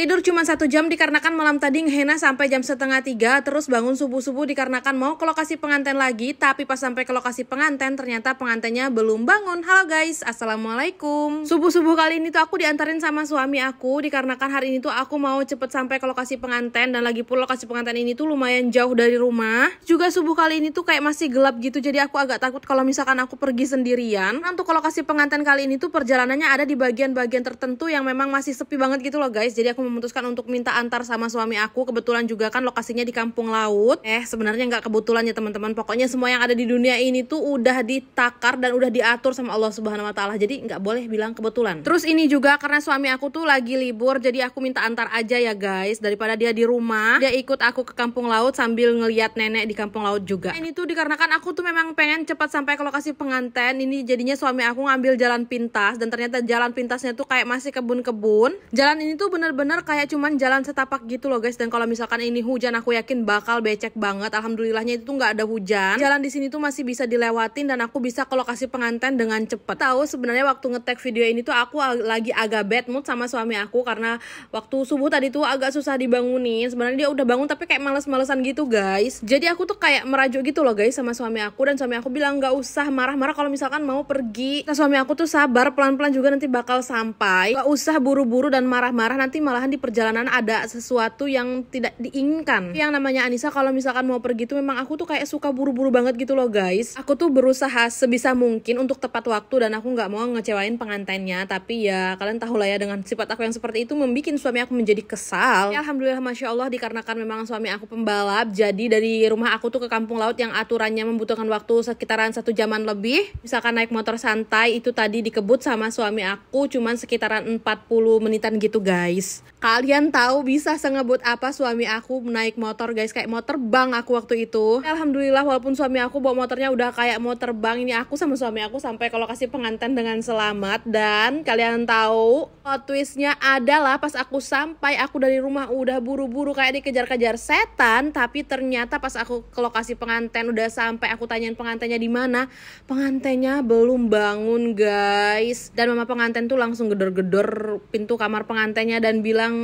Tidur cuma 1 jam dikarenakan malam tadi ngehenna sampai jam 2:30, terus bangun subuh-subuh dikarenakan mau ke lokasi pengantin lagi, tapi pas sampai ke lokasi pengantin ternyata pengantinnya belum bangun. Halo guys, assalamualaikum. Subuh-subuh kali ini tuh aku diantarin sama suami aku dikarenakan hari ini tuh aku mau cepet sampai ke lokasi pengantin, dan lagi pula lokasi pengantin ini tuh lumayan jauh dari rumah. Juga subuh kali ini tuh kayak masih gelap gitu, jadi aku agak takut kalau misalkan aku pergi sendirian. Nah, untuk ke lokasi pengantin kali ini tuh perjalanannya ada di bagian-bagian tertentu yang memang masih sepi banget gitu loh guys. Jadi aku memutuskan untuk minta antar sama suami aku. Kebetulan juga kan lokasinya di kampung laut. Sebenarnya nggak kebetulan ya teman-teman. Pokoknya semua yang ada di dunia ini tuh udah ditakar dan udah diatur sama Allah Subhanahu Wa Taala. Jadi nggak boleh bilang kebetulan. Terus ini juga karena suami aku tuh lagi libur, jadi aku minta antar aja ya guys. Daripada dia di rumah, dia ikut aku ke kampung laut sambil ngeliat nenek di kampung laut juga. Ini tuh dikarenakan aku tuh memang pengen cepat sampai ke lokasi pengantin. Ini jadinya suami aku ngambil jalan pintas, dan ternyata jalan pintasnya tuh kayak masih kebun-kebun. Jalan ini tuh bener-bener kayak cuman jalan setapak gitu loh guys. Dan kalau misalkan ini hujan, aku yakin bakal becek banget. Alhamdulillahnya itu tuh nggak ada hujan. Jalan di sini tuh masih bisa dilewatin dan aku bisa ke lokasi pengantin dengan cepet. Tahu sebenarnya waktu ngetek video ini tuh aku lagi agak bad mood sama suami aku karena waktu subuh tadi tuh agak susah dibangunin. Sebenarnya dia udah bangun tapi kayak males-malesan gitu guys. Jadi aku tuh kayak merajuk gitu loh guys sama suami aku, dan suami aku bilang nggak usah marah-marah kalau misalkan mau pergi. Nah, suami aku tuh sabar, pelan-pelan juga nanti bakal sampai. Nggak usah buru-buru dan marah-marah, nanti malahan di perjalanan ada sesuatu yang tidak diinginkan. Yang namanya Anissa kalau misalkan mau pergi tuh memang aku tuh kayak suka buru-buru banget gitu loh guys. Aku tuh berusaha sebisa mungkin untuk tepat waktu, dan aku nggak mau ngecewain pengantinnya. Tapi ya kalian tahu lah ya, dengan sifat aku yang seperti itu membuat suami aku menjadi kesal. Ya, alhamdulillah masya Allah dikarenakan memang suami aku pembalap. Jadi dari rumah aku tuh ke kampung laut yang aturannya membutuhkan waktu sekitaran 1 jaman lebih. Misalkan naik motor santai itu tadi dikebut sama suami aku cuman sekitaran 40 menitan gitu guys. Kalian tahu bisa sengebut apa suami aku naik motor guys, kayak mau terbang aku waktu itu. Alhamdulillah walaupun suami aku bawa motornya udah kayak mau terbang, ini aku sama suami aku sampai ke lokasi pengantin dengan selamat. Dan kalian tahu twistnya adalah pas aku sampai, aku dari rumah udah buru-buru kayak dikejar-kejar setan, tapi ternyata pas aku ke lokasi pengantin udah sampai, aku tanyain pengantinnya di mana, pengantinnya belum bangun guys. Dan mama pengantin tuh langsung gedor-gedor pintu kamar pengantinnya dan bilang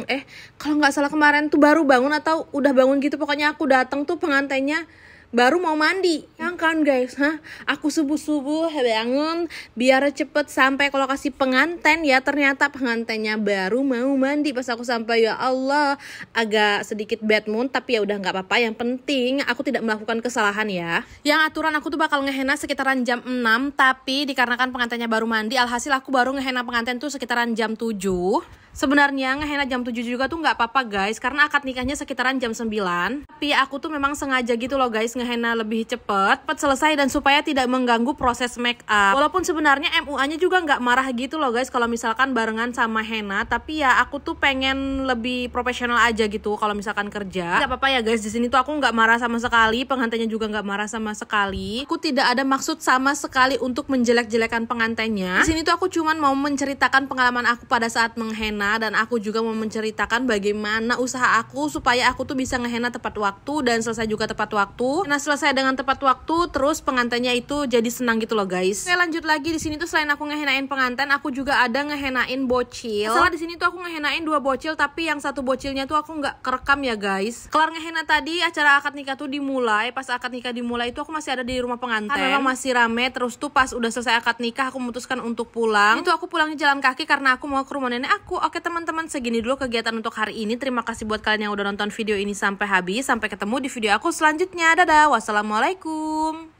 kalau nggak salah kemarin tuh baru bangun atau udah bangun gitu. Pokoknya aku datang tuh pengantinnya baru mau mandi. Yang kan guys, aku subuh-subuh bangun biar cepet sampai ke lokasi pengantin, ya ternyata pengantinnya baru mau mandi. Pas aku sampai, ya Allah, agak sedikit bad mood, tapi ya udah nggak apa-apa. Yang penting aku tidak melakukan kesalahan ya. Yang aturan aku tuh bakal ngehenna sekitaran jam 6, tapi dikarenakan pengantinnya baru mandi, alhasil aku baru ngehenna pengantin tuh sekitaran jam 7. Sebenarnya ngehenna jam 7 juga tuh nggak apa-apa guys, karena akad nikahnya sekitaran jam 9. Tapi aku tuh memang sengaja gitu loh guys ngehenna lebih cepet selesai, dan supaya tidak mengganggu proses make up. Walaupun sebenarnya MUA-nya juga nggak marah gitu loh guys kalau misalkan barengan sama henna, tapi ya aku tuh pengen lebih profesional aja gitu kalau misalkan kerja. Nggak apa-apa ya guys, di sini tuh aku nggak marah sama sekali, pengantinnya juga nggak marah sama sekali. Aku tidak ada maksud sama sekali untuk menjelek-jelekan pengantinnya. Di sini tuh aku cuman mau menceritakan pengalaman aku pada saat menghenna, dan aku juga mau menceritakan bagaimana usaha aku supaya aku tuh bisa ngehenna tepat waktu dan selesai juga tepat waktu. Nah, selesai dengan tepat waktu, terus pengantinnya itu jadi senang gitu loh guys. Oke, lanjut lagi. Di sini tuh selain aku ngehenain pengantin, aku juga ada ngehenain bocil. Masalah di sini tuh aku ngehenain 2 bocil, tapi yang satu bocilnya tuh aku nggak kerekam ya guys. Kelar ngehenna tadi, acara akad nikah tuh dimulai. Pas akad nikah dimulai itu aku masih ada di rumah pengantin. Memang masih rame. Terus tuh pas udah selesai akad nikah, aku memutuskan untuk pulang. Itu aku pulangnya jalan kaki karena aku mau ke rumah nenek aku. Oke teman-teman, segini dulu kegiatan untuk hari ini. Terima kasih buat kalian yang udah nonton video ini sampai habis. Sampai ketemu di video aku selanjutnya. Dadah, wassalamualaikum.